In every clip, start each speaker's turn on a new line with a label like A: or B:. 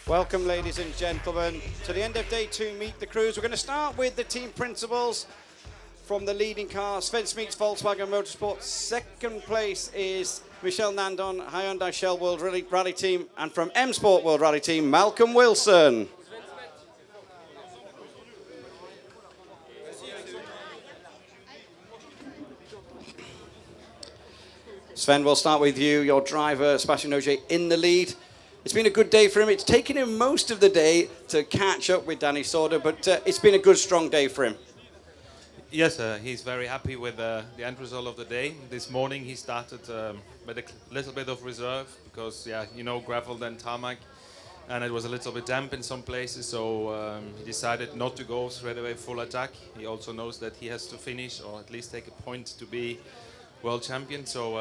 A: Welcome, ladies and gentlemen, to the end of day two, Meet the Crews. We're going to start with the team principals from the leading car, Sven Smits Volkswagen Motorsport. Second place is Michel Nandon, Hyundai Shell World Rally Team, and from M Sport World Rally Team, Malcolm Wilson. Sven, we'll start with you. Your driver, Sebastian Ogier, in the lead. It's been a good day for him. It's taken him most of the day to catch up with Danny Sordo, but it's been a good, strong day for him.
B: Yes, he's very happy with the end result of the day. This morning he started with a little bit of reserve because, yeah, you know, gravel then tarmac, and it was a little bit damp in some places, so he decided not to go straight away full attack. He also knows that he has to finish or at least take a point to be world champion, so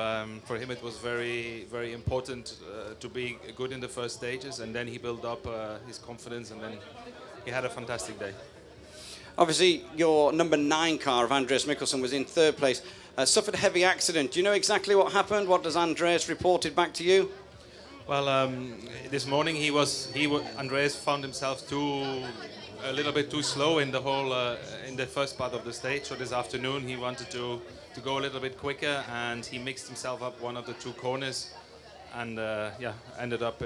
B: for him it was very, very important to be good in the first stages, and then he built up his confidence, and then he had a fantastic day.
A: Obviously, your number 9 car of Andreas Mikkelsen was in third place. Suffered a heavy accident. Do you know exactly what happened? What does Andreas reported back to you?
B: Well, this morning Andreas found himself a little bit too slow in the whole in the first part of the stage. So this afternoon he wanted to go a little bit quicker, and he mixed himself up one of the 2 corners, and yeah, ended up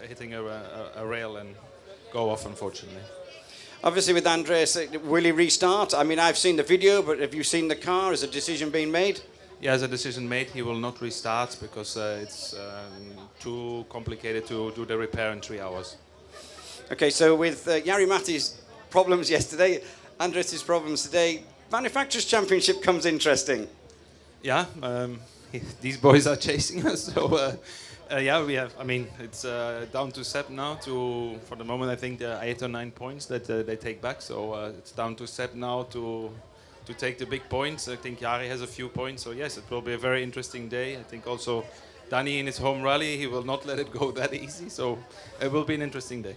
B: hitting a rail and go off, unfortunately.
A: Obviously, with Andreas, will he restart? I mean, I've seen the video, but have you seen the car? Has a decision been made?
B: Yeah, as a decision made, he will not restart because it's too complicated to do the repair in 3 hours.
A: Okay, so with Jari Mati's problems yesterday, Andreas' problems today, Manufacturers' Championship comes interesting.
B: Yeah, these boys are chasing us, so yeah, we have. I mean, it's down to Seb now. For the moment, I think 8 or 9 points that they take back. So it's down to Seb now to take the big points. I think Jari has a few points. So yes, it will be a very interesting day. I think also Danny in his home rally, he will not let it go that easy. So it will be an interesting day.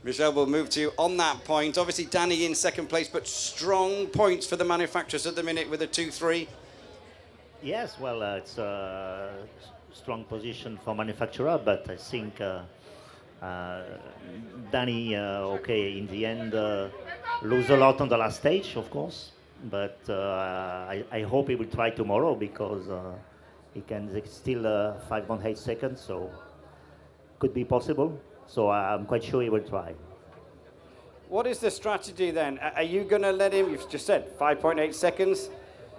A: Michel, will move to you on that point. Obviously, Danny in second place, but strong points for the manufacturers at the minute with a 2-3.
C: Yes, well, it's a strong position for manufacturer, but I think Danny, okay, in the end, lose a lot on the last stage, of course, but I hope he will try tomorrow because he can still 5.8 seconds, so could be possible. So I'm quite sure he will try.
A: What is the strategy then? Are you going to let him, you've just said 5.8 seconds.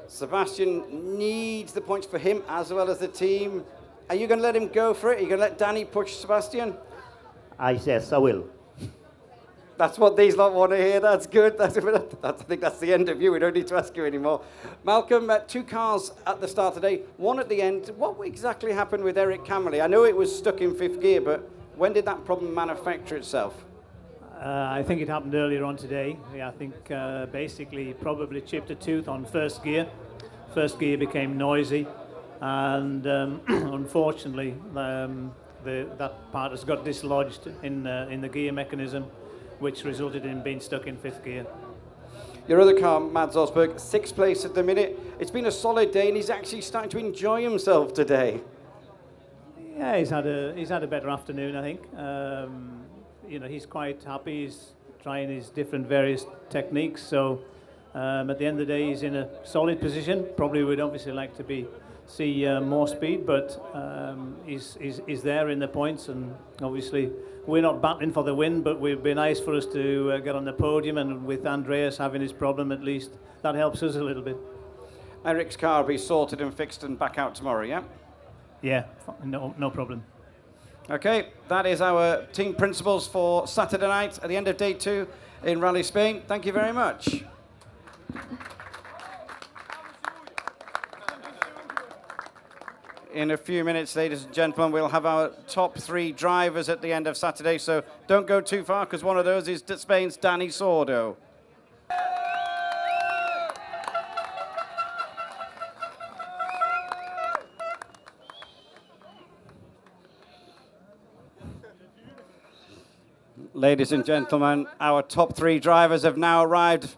A: Sebastian needs the points for him as well as the team. Are you going to let him go for it? Are you going to let Danny push Sebastian?
C: Yes, I will.
A: That's what these lot want to hear. That's good. I think that's the end of you. We don't need to ask you anymore. Malcolm, 2 cars at the start today, 1 at the end. What exactly happened with Eric Camerly? I know it was stuck in 5th gear, but when did that problem manufacture itself?
D: I think it happened earlier on today. Yeah, I think basically probably chipped a tooth on first gear. First gear became noisy, and unfortunately that part has got dislodged in the gear mechanism, which resulted in being stuck in 5th gear.
A: Your other car, Mads Osberg, 6th place at the minute. It's been a solid day, and he's actually starting to enjoy himself today.
D: Yeah, he's had a better afternoon, I think. You know, he's quite happy. He's trying his different various techniques. So at the end of the day, he's in a solid position. Probably would obviously like to see more speed, but he's there in the points. And obviously, we're not battling for the win, but it would be nice for us to get on the podium. And with Andreas having his problem, at least that helps us a little bit.
A: Eric's car will be sorted and fixed and back out tomorrow, yeah?
D: Yeah, no problem.
A: Okay, that is our team principals for Saturday night at the end of day 2 in Rally Spain. Thank you very much. In a few minutes, ladies and gentlemen, we'll have our top 3 drivers at the end of Saturday, so don't go too far because one of those is Spain's Danny Sordo. Ladies and gentlemen, our top 3 drivers have now arrived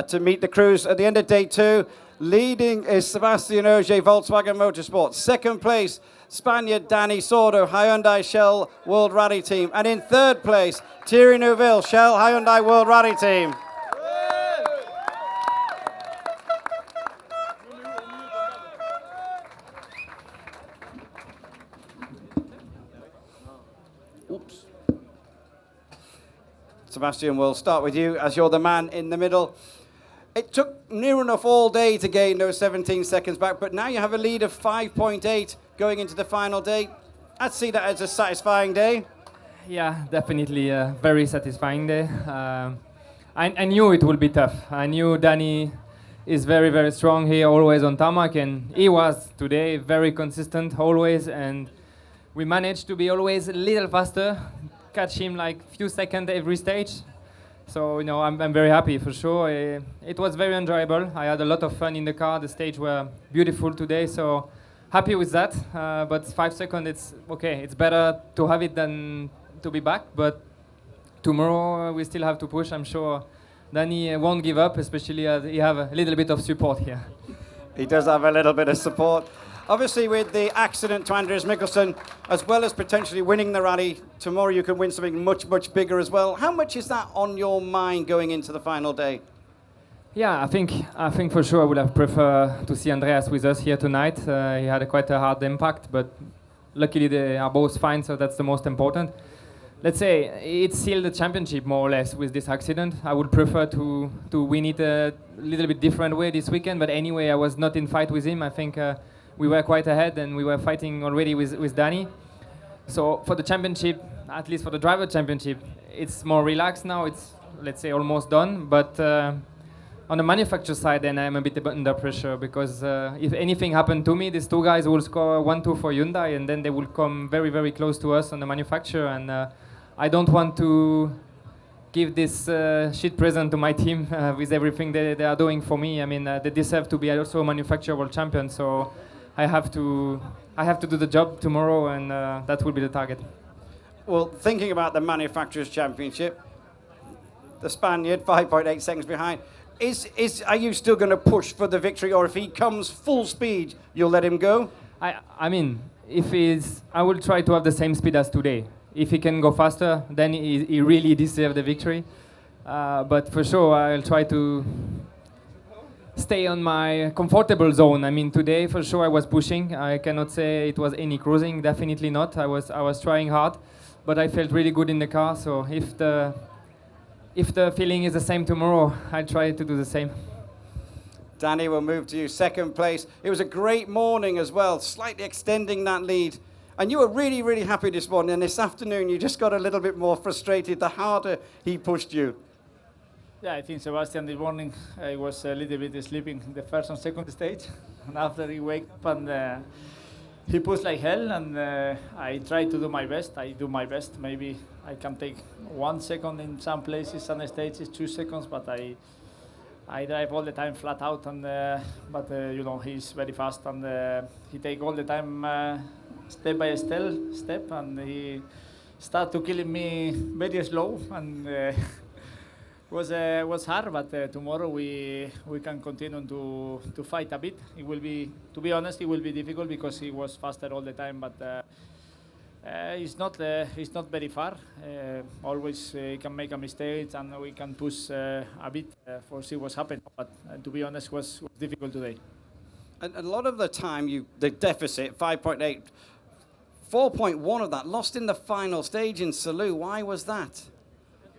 A: to meet the crews at the end of day 2. Leading is Sebastian Ogier, Volkswagen Motorsport. Second place, Spaniard Danny Sordo, Hyundai Shell World Rally Team. And in third place, Thierry Neuville, Shell Hyundai World Rally Team. Oops. Sebastian, we'll start with you as you're the man in the middle. It took near enough all day to gain those 17 seconds back, but now you have a lead of 5.8 going into the final day. I'd see that as a satisfying day.
E: Yeah, definitely a very satisfying day. I knew it would be tough. I knew Danny is very, very strong here, always on tarmac, and he was today very consistent, always, and we managed to be always a little faster, catch him like few seconds every stage. So, you know, I'm very happy for sure. It was very enjoyable. I had a lot of fun in the car. The stage were beautiful today, so happy with that. But 5 seconds, it's okay. It's better to have it than to be back. But tomorrow we still have to push. I'm sure Danny won't give up, especially as he have a little bit of support here.
A: He does have a little bit of support. Obviously, with the accident to Andreas Mikkelsen, as well as potentially winning the rally, tomorrow you can win something much, much bigger as well. How much is that on your mind going into the final day?
E: Yeah, I think for sure I would have preferred to see Andreas with us here tonight. He had quite a hard impact, but luckily they are both fine, so that's the most important. Let's say it's still the championship more or less with this accident. I would prefer to win it a little bit different way this weekend, but anyway, I was not in fight with him. I think we were quite ahead and we were fighting already with Danny. So for the championship, at least for the driver championship, it's more relaxed now. It's, let's say, almost done. But on the manufacturer side, then I'm a bit under pressure because if anything happened to me, these two guys will score 1-2 for Hyundai and then they will come very, very close to us on the manufacturer. And I don't want to give this shit present to my team with everything they are doing for me. I mean, they deserve to be also a manufacturer world champion. So I have to do the job tomorrow, and that will be the target.
A: Well, thinking about the Manufacturers' Championship, the Spaniard 5.8 seconds behind. Are you still going to push for the victory, or if he comes full speed, you'll let him go?
E: I mean, I will try to have the same speed as today. If he can go faster, then he really deserves the victory. But for sure, I'll try to stay on my comfortable zone. I mean, today for sure I was pushing. I cannot say it was any cruising, definitely not. I was trying hard, but I felt really good in the car. So if the feeling is the same tomorrow, I'll try to do the same.
A: Danny, we'll move to you. Second place. It was a great morning as well, slightly extending that lead. And you were really, really happy this morning. And this afternoon, you just got a little bit more frustrated the harder he pushed you.
F: Yeah, I think Sebastian this morning I was a little bit sleeping in the first and second stage, and after he wake up and he pushed like hell, and I try to do my best. I do my best. Maybe I can take 1 second in some places and stages, 2 seconds, but I drive all the time flat out, and but you know, he's very fast, and he take all the time step by step, and he start to killing me very slow, and. Was hard, but tomorrow we can continue to fight a bit. It will be, to be honest, it will be difficult because he was faster all the time, but he's not very far. Always he can make a mistake and we can push a bit for see what's happened. But to be honest, was difficult today.
A: And a lot of the time, the deficit 5.8, 4.1 of that lost in the final stage in Salou. Why was that?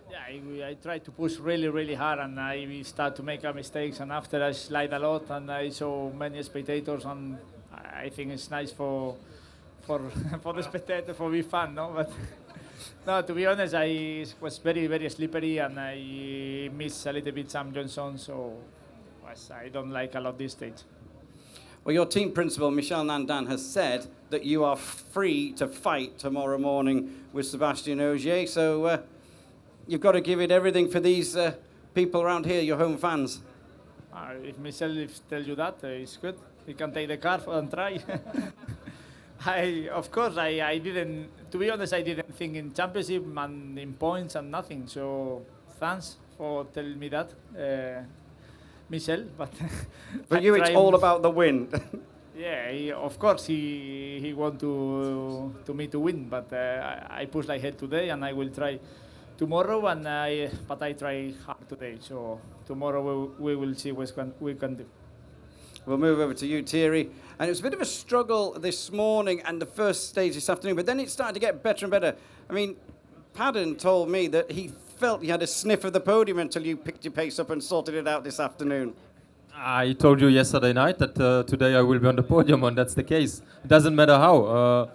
F: Yeah, I try to push really, really hard, and I start to make mistakes, and after I slide a lot, and I saw many spectators, and I think it's nice for the spectator, for be fun, no? But no, to be honest, I was very, very slippery, and I missed a little bit Sam Johnson, so I don't like a lot this stage.
A: Well, your team principal, Michel Nandan, has said that you are free to fight tomorrow morning with Sebastian Ogier, so you've got to give it everything for these people around here, your home fans.
F: If Michel tells you that, it's good. He can take the car and try. Of course, I didn't, to be honest, I didn't think in championship and in points and nothing. So thanks for telling me that. Michel, but
A: For
F: I
A: you, it's
F: try
A: all
F: him-
A: about the win.
F: Yeah, of course he want to me to win, but I push like hell today, and I will try tomorrow. But I try hard today, so tomorrow we will see what we can do.
A: We'll move over to you, Thierry. And it was a bit of a struggle this morning and the first stage this afternoon, but then it started to get better and better. I mean, Padden told me that he felt he had a sniff of the podium until you picked your pace up and sorted it out this afternoon.
G: I told you yesterday night that today I will be on the podium, and that's the case. It doesn't matter how.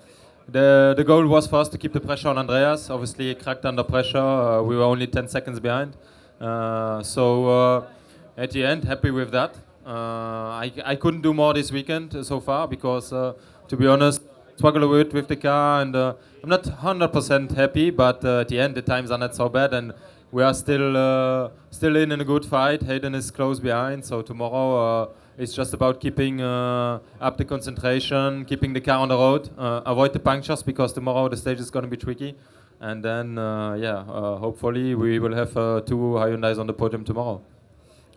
G: The goal was for us to keep the pressure on Andreas. Obviously, he cracked under pressure. We were only 10 seconds behind. So at the end, happy with that. I couldn't do more this weekend so far because, to be honest, struggle a bit with the car, and I'm not 100% happy, but at the end, the times are not so bad, and we are still in a good fight. Hayden is close behind, so tomorrow it's just about keeping up the concentration, keeping the car on the road, avoid the punctures because tomorrow the stage is going to be tricky, and then hopefully we will have 2 Hyundais on the podium tomorrow.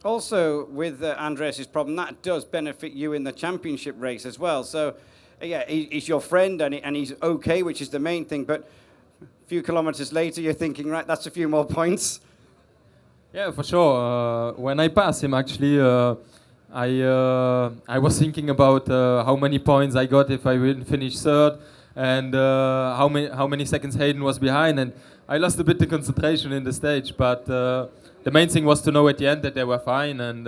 A: Also, with Andreas' problem, that does benefit you in the championship race as well. So, yeah, he's your friend and he's okay, which is the main thing, but a few kilometers later, you're thinking, right, that's a few more points.
G: Yeah, for sure. When I pass him, actually, I was thinking about how many points I got if I will finish third, and how many seconds Hayden was behind, and I lost a bit of concentration in the stage. But the main thing was to know at the end that they were fine, and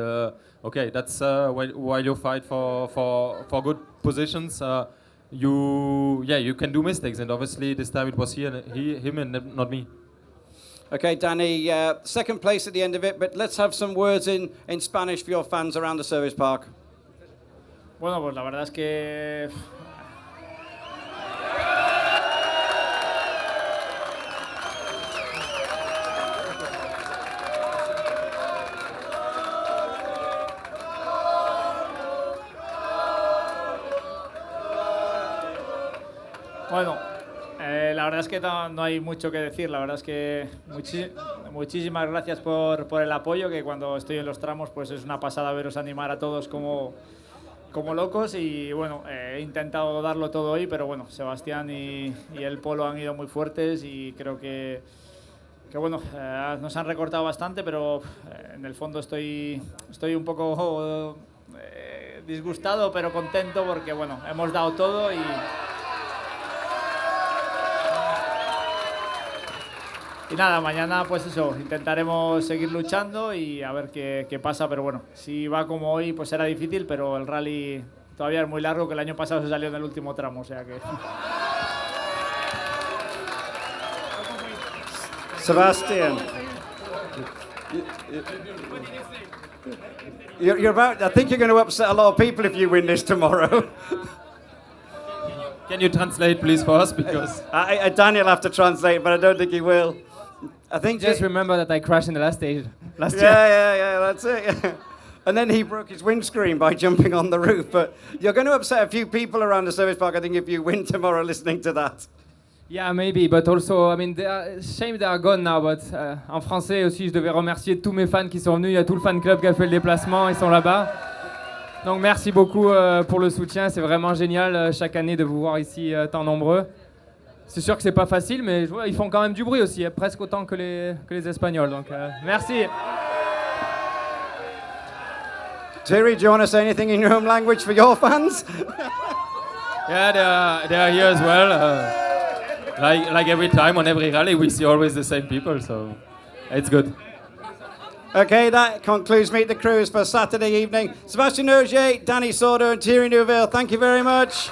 G: okay, that's while you fight for good positions. You can do mistakes, and obviously this time it was him and not me.
A: Okay, Danny, second place at the end of it, but let's have some words in Spanish for your fans around the service park.
F: Bueno, pues la verdad es que la verdad es que no hay mucho que decir. La verdad es que muchísimas gracias por el apoyo, que cuando estoy en los tramos pues es una pasada veros animar a todos como locos, y bueno, he intentado darlo todo hoy, pero bueno, Sebastián y el Polo han ido muy fuertes y creo que bueno, nos han recortado bastante, pero en el fondo estoy un poco disgustado, pero contento porque bueno, hemos dado todo y nada, mañana pues eso, intentaremos seguir luchando y a ver qué pasa, pero bueno, si va como hoy pues será difícil, pero el rally todavía es muy largo, que el año pasado se salió en el último tramo, o sea que...
A: Sebastian, you're about. I think you're going to upset a lot of people if you win this tomorrow.
G: Can you translate, please, for us? Because
A: Daniel will have to translate, but I don't think he will. I think
E: Just remember that I crashed in the last stage last year.
A: Yeah, that's it. Yeah. And then he broke his windscreen by jumping on the roof. But you're going to upset a few people around the service park, I think, if you win tomorrow listening to that.
E: Yeah, maybe, but also, I mean, shame they are gone now, but en français aussi, je devais remercier tous mes fans qui sont venus. Il y a tout le fan club qui a fait le déplacement, ils sont là-bas. Donc merci beaucoup pour le soutien, c'est vraiment génial chaque année de vous voir ici tant nombreux. C'est sûr que c'est pas facile, mais ils font quand même du bruit aussi, presque autant que les Espagnols. Donc merci.
A: Thierry, do you want to say anything in your home language for your fans?
G: yeah, they are here as well. Like every time on every rally, we see always the same people, so it's good.
A: Okay, that concludes Meet the Crews for Saturday evening. Sebastian Ogier, Danny Sordo and Thierry Neuville, thank you very much.